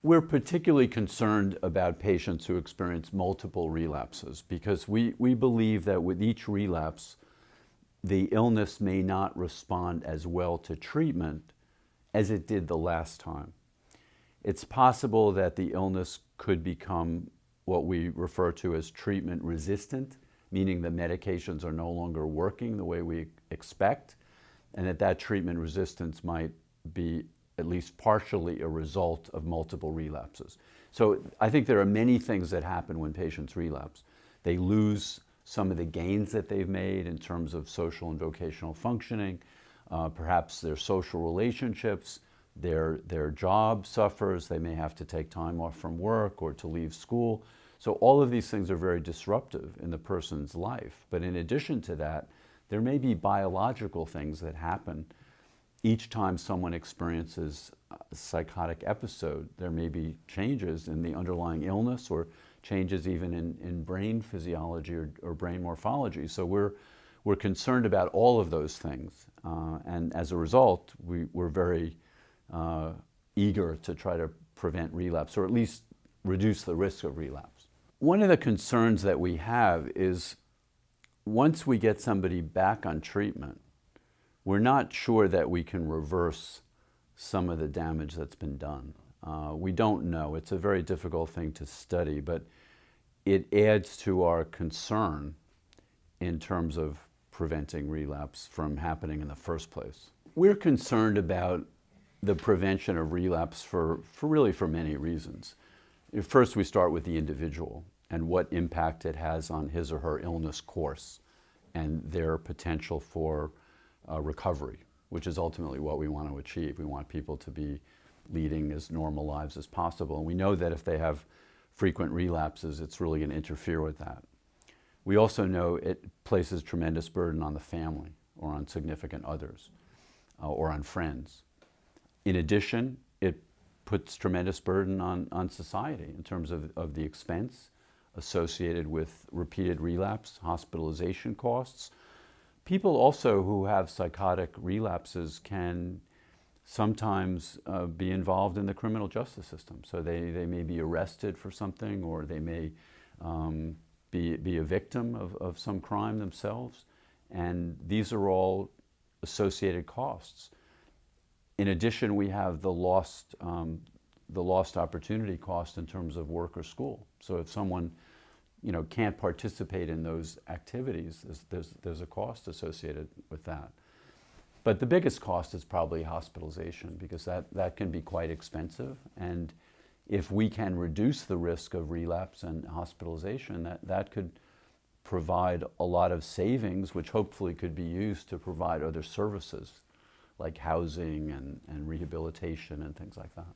We're particularly concerned about patients who experience multiple relapses because we believe that with each relapse, the illness may not respond as well to treatment as it did the last time. It's possible that the illness could become what we refer to as treatment resistant, meaning the medications are no longer working the way we expect, and that treatment resistance might be at least partially a result of multiple relapses. So I think there are many things that happen when patients relapse. They lose some of the gains that they've made in terms of social and vocational functioning, perhaps their social relationships, their job suffers, they may have to take time off from work or to leave school. So all of these things are very disruptive in the person's life. But in addition to that, there may be biological things that happen each time someone experiences a psychotic episode. There may be changes in the underlying illness or changes even in brain physiology or brain morphology. So we're concerned about all of those things. And as a result, we're very eager to try to prevent relapse, or at least reduce the risk of relapse. One of the concerns that we have is once we get somebody back on treatment, we're not sure that we can reverse some of the damage that's been done. We don't know. It's a very difficult thing to study, but it adds to our concern in terms of preventing relapse from happening in the first place. We're concerned about the prevention of relapse for many reasons. First, we start with the individual and what impact it has on his or her illness course and their potential for recovery, which is ultimately what we want to achieve. We want people to be leading as normal lives as possible. And we know that if they have frequent relapses, it's really going to interfere with that. We also know it places tremendous burden on the family or on significant others or on friends. In addition, it puts tremendous burden on society in terms of the expense associated with repeated relapse, hospitalization costs. People also who have psychotic relapses can sometimes be involved in the criminal justice system. So they may be arrested for something, or they may be a victim of some crime themselves. And these are all associated costs. In addition, we have the lost opportunity cost in terms of work or school. So if someone can't participate in those activities, there's a cost associated with that. But the biggest cost is probably hospitalization, because that can be quite expensive. And if we can reduce the risk of relapse and hospitalization, that could provide a lot of savings, which hopefully could be used to provide other services like housing and rehabilitation and things like that.